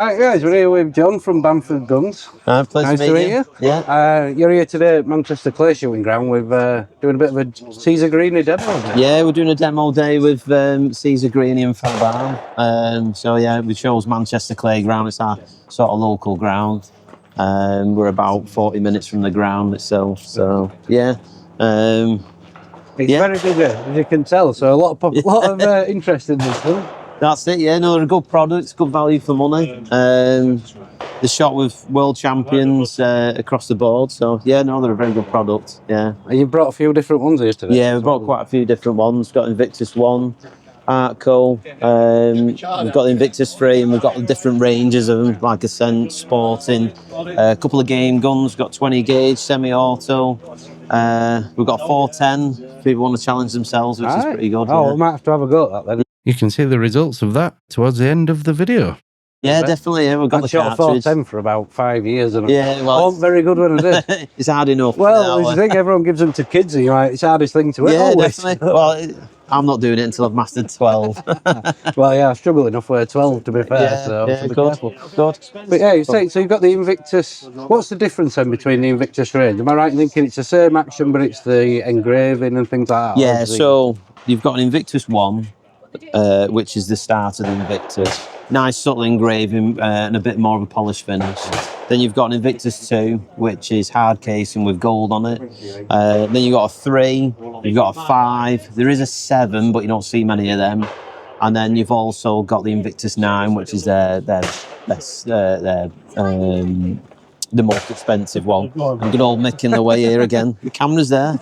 Hi guys, we're here with John from Bamford Guns. Pleasure Nice to meet you. Yeah. You're here today at Manchester Clay Shooting Ground with doing a bit of a Ceasar Guerini Demo. Yeah, we're doing a demo day with Caesar Guerini and Fabarm. So yeah, we chose Manchester Clay Ground. It's our sort of local ground. We're about 40 minutes from the ground itself. So yeah. It's very busy, as you can tell. So a lot of interest in this one. That's it, yeah. No, they're good products, good value for money. They're shot with world champions across the board. So yeah, no, they're a very good product. Yeah. And you brought a few different ones here today. Yeah, we brought quite a few different ones. We've got Invictus 1, Artco. We've got the Invictus 3, and we've got different ranges of them, like Ascent, Sporting. A couple of game guns. We've got 20 gauge, semi-auto. We've got 410. If people want to challenge themselves, which is pretty good. Oh, we might have to have a go at that then. You can see the results of that towards the end of the video. Yeah, definitely. Yeah, we've got the shot cartridge. 410 for about 5 years, and yeah, well, I wasn't very good when I did. It's hard enough. Well, I think everyone gives them to kids, and you're like, it's the hardest thing to hit. Yeah, always. definitely. Well, I'm not doing it until I've mastered 12. Well, yeah, I struggle enough with 12 to be fair. Yeah, so yeah, be good. careful. Good. But yeah, so you've got the Invictus. What's the difference then between the Invictus range? Am I right in thinking it's the same action, but it's the engraving and things like that? Yeah, so you've got an Invictus 1, which is the start of the Invictus. Nice subtle engraving and a bit more of a polished finish. Then you've got an Invictus 2, which is hard casing with gold on it. Then you've got a 3, you've got a 5. There is a 7, but you don't see many of them. And then you've also got the Invictus 9, which is the most expensive one. And good old Mick in the way here again. The camera's there.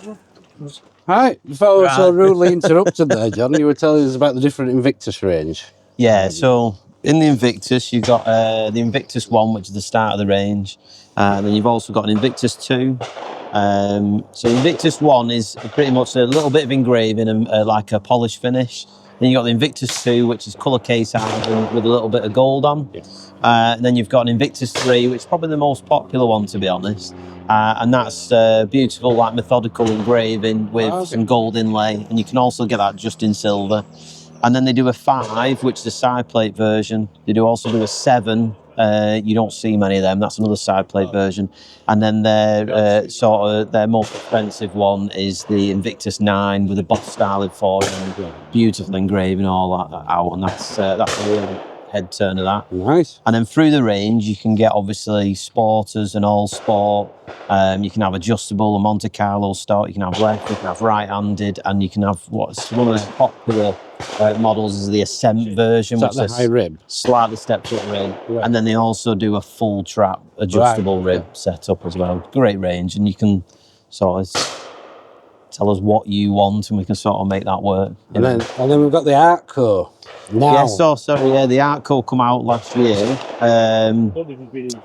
Right, before I was so rudely interrupted there, John, you were telling us about the different Invictus range. Yeah, so in the Invictus, you've got the Invictus 1, which is the start of the range. Then you've also got an Invictus 2. So Invictus 1 is pretty much a little bit of engraving and like a polished finish. Then you've got the Invictus 2, which is colour case iron with a little bit of gold on. And then you've got an Invictus 3, which is probably the most popular one, to be honest. And that's beautiful, like methodical engraving with some gold inlay. And you can also get that just in silver. And then they do a 5, which is a side plate version. They do also do a 7. You don't see many of them. That's another side plate version. And then their most expensive one is the Invictus 9 with a boss style in forehand, beautiful engraving, all that out, and that's a real head turner. That nice. And then through the range, you can get obviously sporters and all sport. You can have adjustable, a Monte Carlo stock. You can have left, you can have right-handed, and you can have what's one of the popular models is the Ascent version, which is high rib, slightly stepped up rib, and then they also do a full trap adjustable rib setup as well. Great range, and you can sort of tell us what you want, and we can sort of make that work. And then we've got the Artco. Now. Yeah, the Artco come out last year.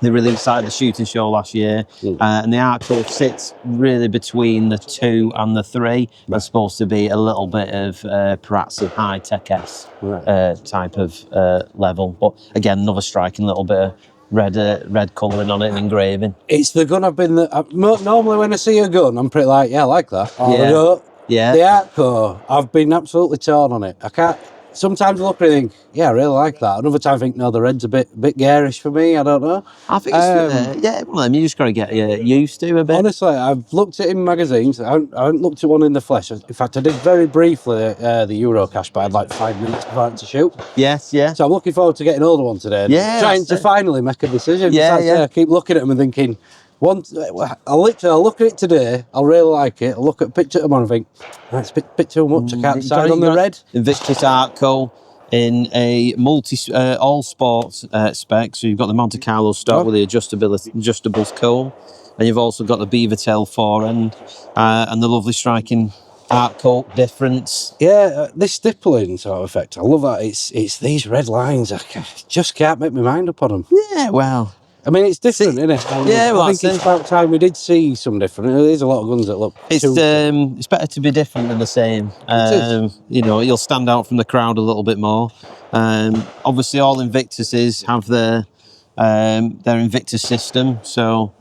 They released that at the shooting show last year, and the Artco sits really between the 2 and the 3. It's supposed to be a little bit of perhaps a high-tech S type of level, but again, another striking little bit of red colouring on it and engraving. It's the gun I've been. Normally, when I see a gun, I'm pretty like, yeah, I like that. Yeah. The Artco, I've been absolutely torn on it. I can't. Sometimes I look at it and think, yeah, I really like that. Another time I think, no, the red's a bit garish for me. I don't know. I think it's one of them you just got to get used to a bit. Honestly, I've looked at it in magazines. I haven't looked at one in the flesh. In fact, I did very briefly the Eurocash, but I had like 5 minutes before I had to shoot. Yes, yeah. So I'm looking forward to getting older one today. And trying to finally make a decision. Yeah. I keep looking at them and thinking, I'll look at it today, I'll really like it, I'll look at a picture tomorrow and think, it's a bit too much, I can't decide on the red. Invictus Artco in a all sports spec, so you've got the Monte Carlo stock with the adjustables comb, and you've also got the beaver tail forend and the lovely striking Artco difference. Yeah, this stippling sort of effect, I love that. It's these red lines, I just can't make my mind up on them. Yeah, well, I mean, it's different, isn't it? Yeah, well, I think it's about time we did see some different. There's a lot of guns that look. It's better to be different than the same. You know, you'll stand out from the crowd a little bit more. Obviously, all Invictuses have their Invictus system. So,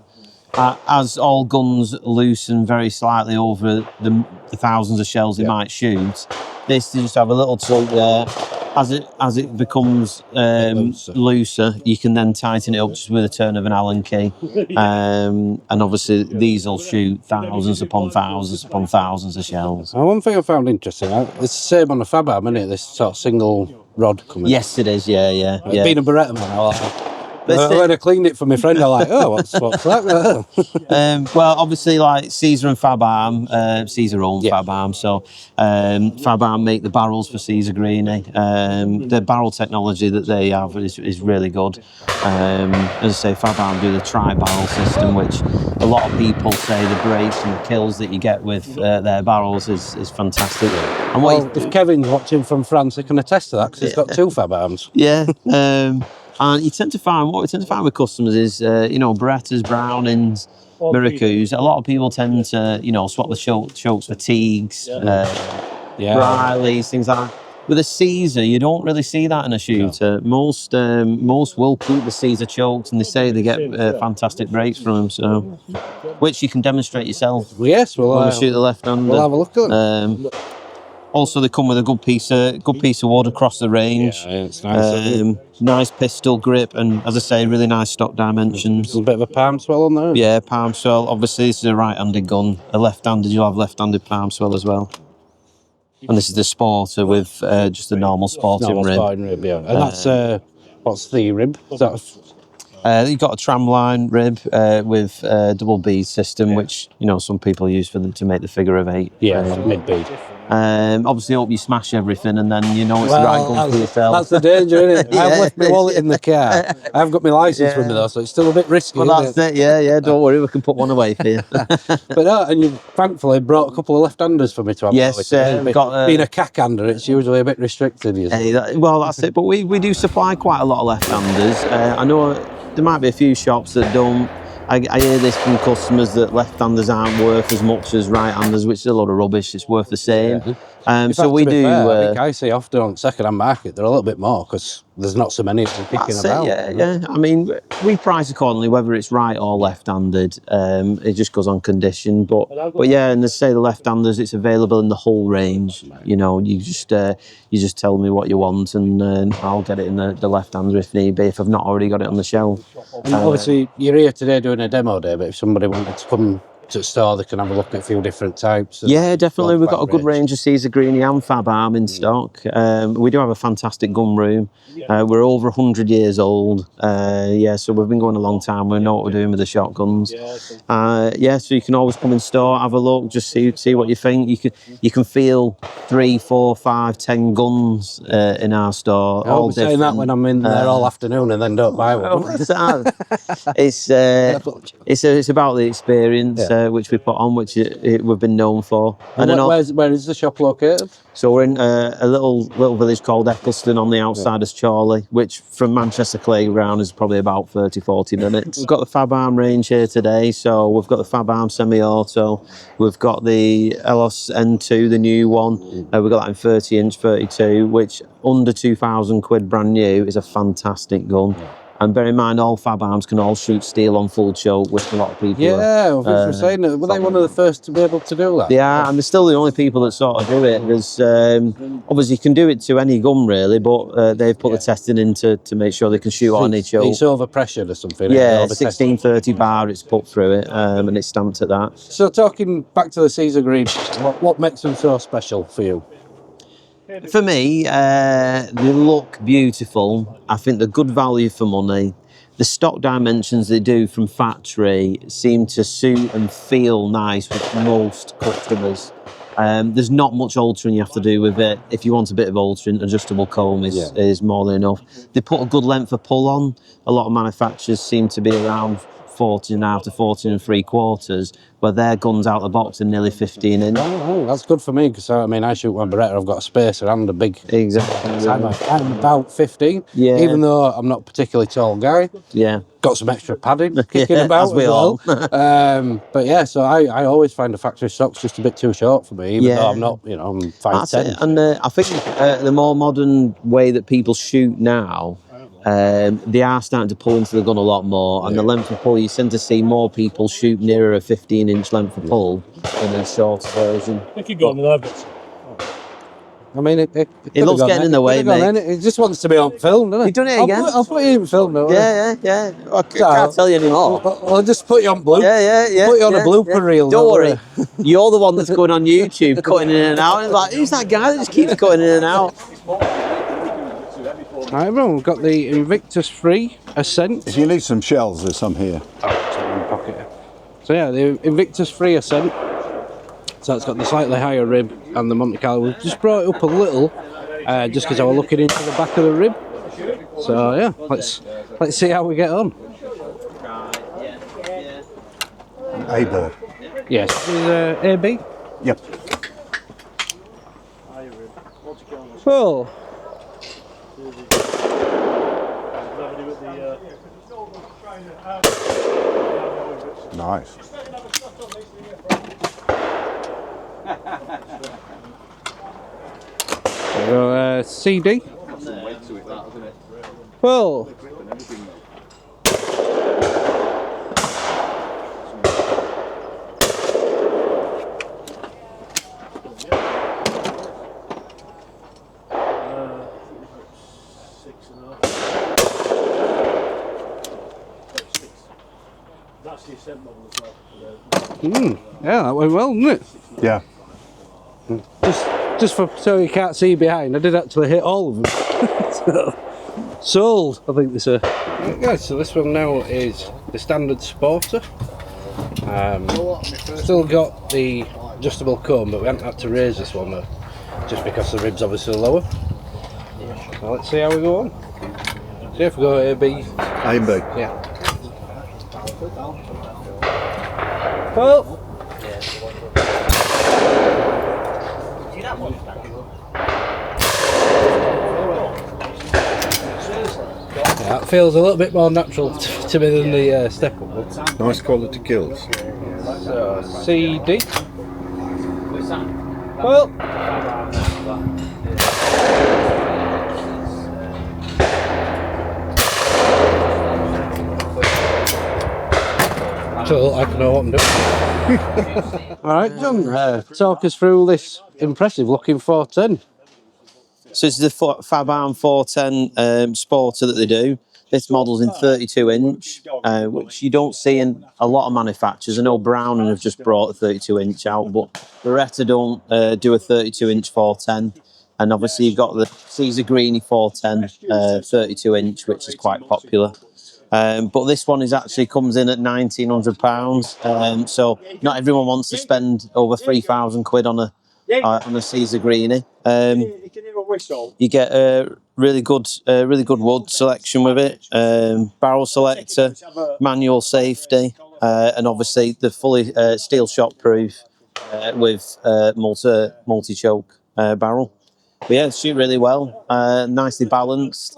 as all guns loosen very slightly over the thousands of shells they might shoot, this they just have a little tilt there. as it becomes looser, you can then tighten it up just with a turn of an Allen key. And obviously these will shoot thousands upon thousands of shells. One thing I found interesting, it's the same on the Fabarm, isn't it? This sort of single rod coming. Yes, it is. Yeah. Being a Beretta man, when I cleaned it for my friend, I'm like, oh, what's that? Well, obviously, like Caesar and Fabarm, Caesar owned Fabarm, so Fabarm make the barrels for Ceasar Guerini. The barrel technology that they have is really good. As I say, Fabarm do the tri-barrel system, which a lot of people say the breaks and the kills that you get with their barrels is fantastic. And if Kevin's watching from France, he can attest to that because he's got 2 Fabarms. Yeah. And you tend to find, what we tend to find with customers is, Berettas, Brownings, Miracus. A lot of people tend to, swap the chokes for Teagues, Rileys, things like that. With a Caesar, you don't really see that in a shooter. No. Most will keep the Caesar chokes, and they say they get fantastic breaks from them. So, which you can demonstrate yourself. Yes, we'll shoot the left-hander. We'll have a look at them. Also, they come with a good piece of wood across the range. Yeah, it's nice. Nice pistol grip, and as I say, really nice stock dimensions. There's a bit of a palm swell on there. Yeah, palm swell. Obviously, this is a right-handed gun. A left-handed, you'll have left-handed palm swell as well. And this is the Sporter with just a normal sporting rib. Yeah. And that's what's the rib? Is that you've got a tramline rib with a double bead system, which some people use to make the figure of 8. Yeah, mid bead. Obviously, hope you smash everything, and then it's the right gun for yourself. That's the danger, isn't it? I've left my wallet in the car. I haven't got my licence with me though, so it's still a bit risky. Well, that's it. Yeah. Don't worry, we can put one away for you. But and you thankfully brought a couple of left-handers for me to have. Yes, being a cack-hander, it's usually a bit restricted. Well, that's it. But we do supply quite a lot of left-handers. I know there might be a few shops that don't. I hear this from customers that left-handers aren't worth as much as right-handers, which is a lot of rubbish. It's worth the same. In so fact, we do. Fair, I think I see often on the second-hand market they're a little bit more because there's not so many of them picking about. Yeah. I mean, we price accordingly, whether it's right or left-handed. It just goes on condition. But yeah, and as I say, the left-handers, it's available in the whole range. You just tell me what you want, and I'll get it in the left-hander if need be, if I've not already got it on the shelf. And obviously, you're here today doing a demo day, but if somebody wanted to come to the store, they can have a look at a few different types. Yeah, definitely. We've got a good range of Ceasar Guerini and Fabarm in stock. We do have a fantastic gun room. We're over 100 years old. So we've been going a long time. We know what we're doing with the shotguns. So you can always come in store, have a look, just see what you think. You can feel 3, 4, 5, 10 guns in our store. I'll be saying that when I'm in there all afternoon and then don't buy one. It's about the experience. Which we put on, which we've been known for. And where is the shop located? So we're in a little village called Eccleston on the outside of Chorley, which from Manchester Playground is probably about 30-40 minutes. We've got the Fabarm range here today, so we've got the Fabarm semi-auto, we've got the Elos N2, the new one, we've got that in 30-inch, 32, which under 2,000 quid brand new is a fantastic gun. And bear in mind, all Fabarms can all shoot steel on full choke, which a lot of people were saying that. Were they one of the first to be able to do that? They are, and they're still the only people that sort of do it. There's obviously you can do it to any gun really, but they've put the testing in to make sure they can shoot on any choke. It's over pressured or something. Yeah, 1630 bar, it's put through it, and it's stamped at that. So talking back to the Ceasar Guerini, what makes them so special for you? For me, they look beautiful. I think they're good value for money. The stock dimensions they do from factory seem to suit and feel nice with most customers. There's not much altering you have to do with it. If you want a bit of altering, adjustable comb is more than enough. They put a good length of pull on. A lot of manufacturers seem to be around 14.5 to 14.75, where their guns out the box are nearly 15 inch. Oh, that's good for me because I shoot one Beretta. I've got a spacer and a big. Exactly. I'm about 15. Yeah. Even though I'm not a particularly tall guy. Yeah. Got some extra padding kicking about as we all. But yeah, so I always find the factory stock's just a bit too short for me, even though I'm not, I'm 5'10". And I think the more modern way that people shoot now. They are starting to pull into the gun a lot more, and the length of pull, you tend to see more people shoot nearer a 15-inch length of pull than a shorter version. I think you got 11. I mean, it loves getting in the way, mate. He just wants to be on film, doesn't he? You've done it again. I'll put you in film, don't worry. Yeah. I can't tell you anymore. I'll just put you on blue. Yeah. Put you on a blooper reel. Don't worry. You're the one that's going on YouTube, cutting in and out. And it's like, who's that guy that just keeps cutting in and out? Right, everyone, we've got the Invictus 3 Ascent. If you need some shells, there's some here. Oh, it's in my pocket. So yeah, the Invictus 3 Ascent. So it's got the slightly higher rib and the Monte Carlo. We've just brought it up a little, just because I was looking into the back of the rib. So yeah, let's see how we get on. A-bird. Yes, this is AB. Yep. Well, Nice. so, CD. Well. Yeah, that went well, didn't it? Yeah. Just so you can't see behind, I did actually hit all of them. So, sold, I think they say. Okay, so this one now is the standard Sporter. Still got the adjustable comb, but we haven't had to raise this one though, just because the rib's obviously lower. So let's see how we go on. See if we go AB. A-B. Yeah. Well. Yeah, that feels a little bit more natural to me than the step up one. Nice quality kills. So, CD. Well. So I can know what I'm doing. Alright, John, talk us through this impressive looking 410. So this is the Fabarm 410 Sporter that they do. This model's in 32 inch, which you don't see in a lot of manufacturers. I know Browning have just brought a 32 inch out, but Beretta don't do a 32 inch 410. And obviously you've got the Ceasar Guerini 410 32 inch, which is quite popular. But this one actually comes in at £1,900. So not everyone wants to spend over £3,000 on a Ceasar Guerini. You get a really good wood selection with it, barrel selector, manual safety, and obviously the fully steel shot proof with multi choke barrel. But yeah, shoot really well, nicely balanced.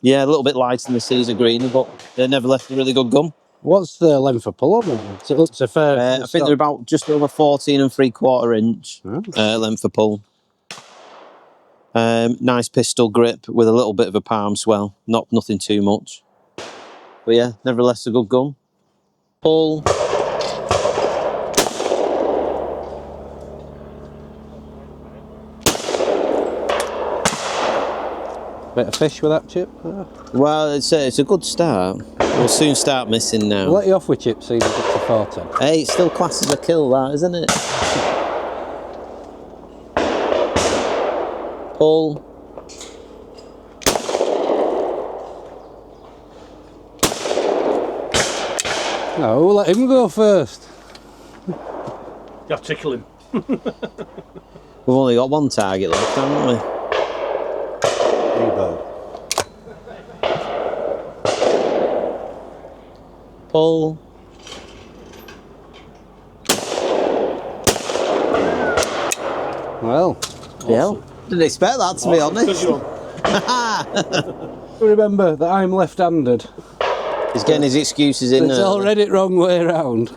Yeah, a little bit lighter than the Ceasar Guerini, but they never left a really good gun. What's the length of pull on them? So it looks a fair. I think they're about just over 14 3/4 inch length of pull. Nice pistol grip with a little bit of a palm swell, nothing too much. But yeah, nevertheless a good gun. Pull. Bit of fish with that chip. Well, it's a good start. We'll soon start missing now. We'll let you off with chips, so you get to 410. Hey, it's still classed as a kill, that, isn't it? Pull. No, we'll let him go first. You have to tickle him. We've only got one target left, haven't we? A-bird. Pull. Well, Yeah. Didn't expect that, to be honest. remember that I'm left-handed. He's getting his excuses in. It's already the wrong way around.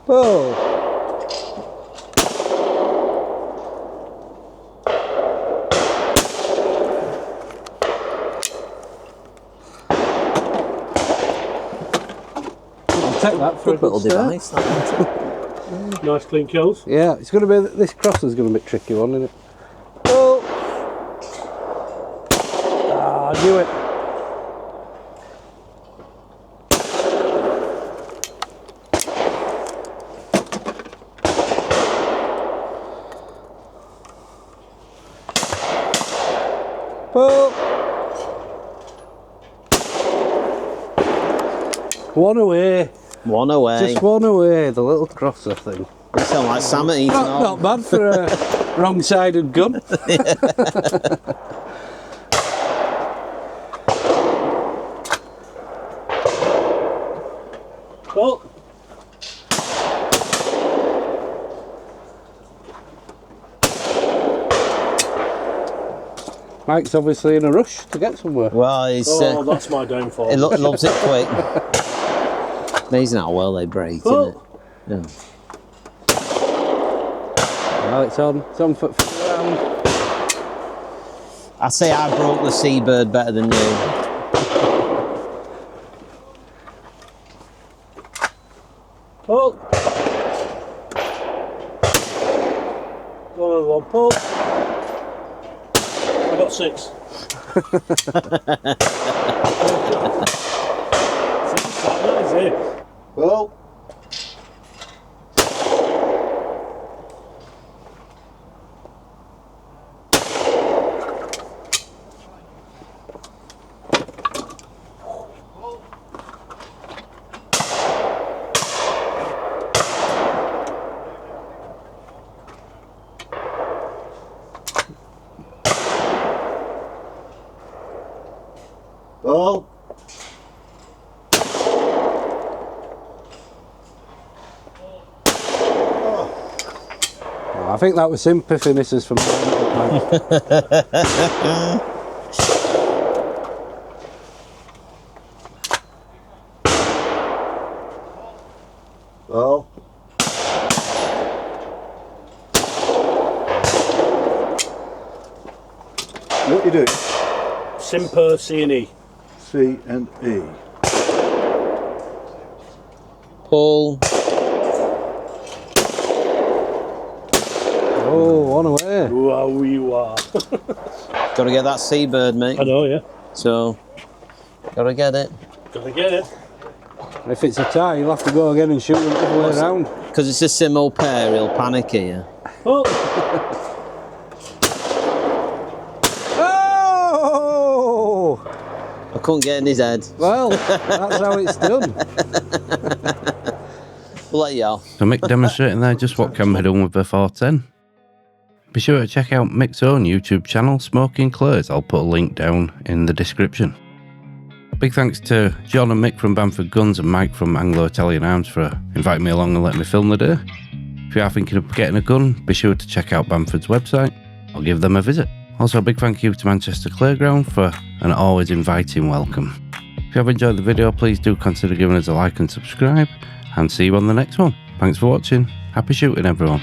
Oh. take that for a Good little good start. device, that, isn't it? Nice clean kills. Yeah, it's going to be, this crosser's going to be a tricky one, isn't it? Oh! Ah, I knew it. Oh! One away. One away. Just one away, the little crosser thing. You sound like Sam at Eton Not bad for a wrong-sided gun. Well, Mike's obviously in a rush to get somewhere. Well, he's, oh, that's my downfall. he loves it quick. Amazing how well they break, isn't it? Yeah. Well, it's on for the round. I say I broke the Seabird better than you. Pull. Go on, one pull. I got 6. That is it. Well, well, I think that was sympathy misses from well. What you do? Simper C&E. C and E. Pull. Oh, one away. Wow. Got to get that Seabird, mate. I know, yeah. So, got to get it. Gotta get it. If it's a tie, you'll have to go again and shoot them the other way around. Because it's a simo pair, he'll panic here. Oh, Oh! I couldn't get in his head. Well, that's how it's done. We'll let you off. So Mick demonstrating there just what can be done with the 410. Be sure to check out Mick's own YouTube channel, Smoking Clays. I'll put a link down in the description. Big thanks to John and Mick from Bamford Guns and Mike from Anglo Italian Arms for inviting me along and letting me film the day. If you are thinking of getting a gun, be sure to check out Bamford's website or give them a visit. Also a big thank you to Manchester Playground for an always inviting welcome. If you have enjoyed the video, please do consider giving us a like and subscribe, and see you on the next one. Thanks for watching. Happy shooting, everyone.